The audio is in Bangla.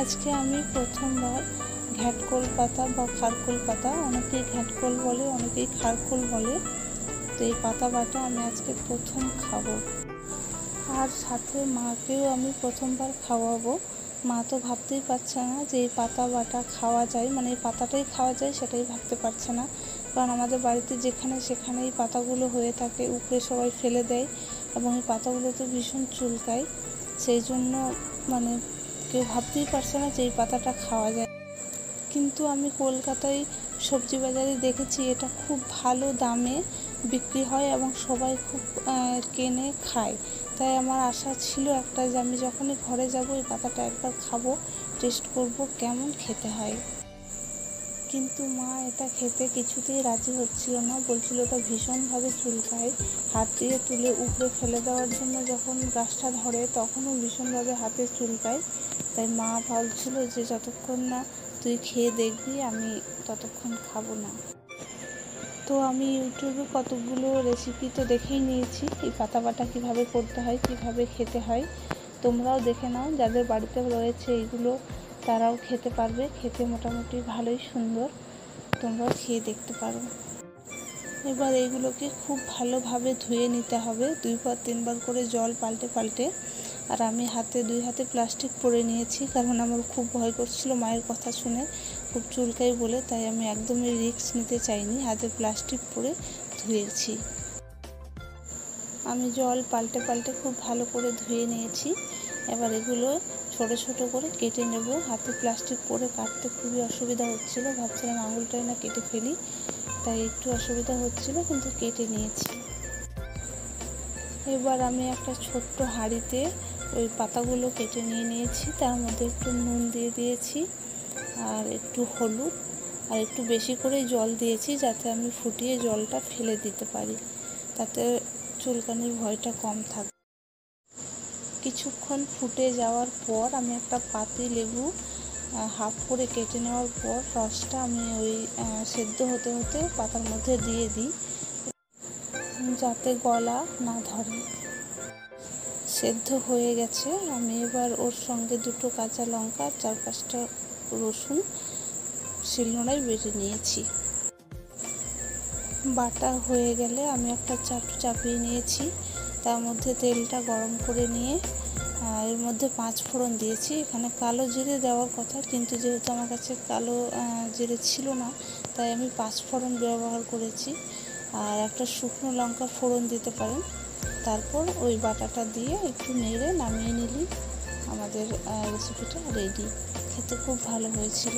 আজকে আমি প্রথমবার ঘ্যাটকোল পাতা বা খারকোল পাতা, অনেকেই ঘ্যাটকোল বলে, অনেকেই খারকোল বলে, তো এই পাতা বাটা আমি আজকে প্রথম খাবো। আর সাথে মাকেও আমি প্রথমবার খাওয়াবো। মা তো ভাবতেই পারছে না যে এই পাতা বাটা খাওয়া যায়, মানে এই পাতাটাই খাওয়া যায় সেটাই ভাবতে পারছে না। কারণ আমাদের বাড়িতে যেখানে সেখানে এই পাতাগুলো হয়ে থাকে, উপরে সবাই ফেলে দেয় এবং এই পাতাগুলো তো ভীষণ চুলকায়। সেই জন্য মানে কেউ ভাবতেই পারছে না যে এই পাতাটা খাওয়া যায়। কিন্তু আমি কলকাতায় সবজি বাজারে দেখেছি এটা খুব ভালো দামে বিক্রি হয় এবং সবাই খুব কেনে খায়। তাই আমার আশা ছিল একটা যে আমি যখনই ঘরে যাব এই পাতাটা একবার খাবো, টেস্ট করব কেমন খেতে হয়। কিন্তু মা এটা খেতে কিছুতেই রাজি হচ্ছিল না, বলছিল এটা ভীষণভাবে চুলকায়। হাত দিয়ে তুলে উপরে ফেলে দেওয়ার জন্য যখন গাছটা ধরে তখনও ভীষণভাবে হাতে চুলকায়। তাই মা বলছিল যে যতক্ষণ না তুই খেয়ে দেখবি আমি ততক্ষণ খাবো না। তো আমি ইউটিউবে কতগুলো রেসিপি তো দেখেই নিয়েছি এই পাতা বাটা কীভাবে করতে হয়, কীভাবে খেতে হয়। তোমরাও দেখে নাও, যাদের বাড়িতে রয়েছে এইগুলো তারাও খেতে পারবে। খেতে মোটামুটি ভালোই সুন্দর, তোমরাও খেয়ে দেখতে পারো। এবার এইগুলোকে খুব ভালোভাবে ধুয়ে নিতে হবে, 2-3 বার করে জল পাল্টে পাল্টে। আর আমি দুই হাতে প্লাস্টিক পরে নিয়েছি, কারণ আমার খুব ভয় করছিল মায়ের কথা শুনে খুব চুলকাই বলে, তাই আমি একদমই রিস্ক নিতে চাইনি, হাতে প্লাস্টিক পরে ধুয়েছি। আমি জল পাল্টে পাল্টে খুব ভালো করে ধুয়ে নিয়েছি। এবার এগুলো ছোট ছোট করে কেটে নেব। হাতে প্লাস্টিক পরে কাটতে খুবই অসুবিধা হচ্ছিল, ভাবছিলাম আঙুলটাই না কেটে ফেলি, তাই একটু অসুবিধা হচ্ছিল, কিন্তু কেটে নিয়েছি। এবার আমি একটা ছোট্ট হাঁড়িতে ওই পাতাগুলো কেটে নিয়েছি, তার মধ্যে একটু নুন দিয়ে দিয়েছি আর একটু হলুদ আর একটু বেশি করে জল দিয়েছি, যাতে আমি ফুটিয়ে জলটা ফেলে দিতে পারি, তাতে চুলকানির ভয়টা কম থাকে। কিছুক্ষণ ফুটে যাওয়ার পর আমি একটা পাতি লেবু হাফ করে কেটে নেওয়ার পর রসটা আমি ওই সেদ্ধ হতে হতে পাতার মধ্যে দিয়ে দিই, যাতে গলা না ধরে। সেদ্ধ হয়ে গেছে, আমি এবার ওর সঙ্গে 2টো কাঁচা লঙ্কা, 4-5টা রসুন শিলনোড়ায় বেটে নিয়েছি। বাটা হয়ে গেলে আমি একটা চাটু চাপিয়ে নিয়েছি, তার মধ্যে তেলটা গরম করে নিয়ে এর মধ্যে 5 ফোড়ন দিয়েছি। এখানে কালো জিরে দেওয়ার কথা, কিন্তু যেহেতু আমার কাছে কালো জিরে ছিল না, তাই আমি 5 ফোড়ন ব্যবহার করেছি। আর একটা শুকনো লঙ্কা ফোড়ন দিতে পারেন। তারপর ওই বাটাটা দিয়ে একটু নেড়ে নামিয়ে নিলেই আমাদের রেসিপিটা রেডি। খেতে খুব ভালো হয়েছিল।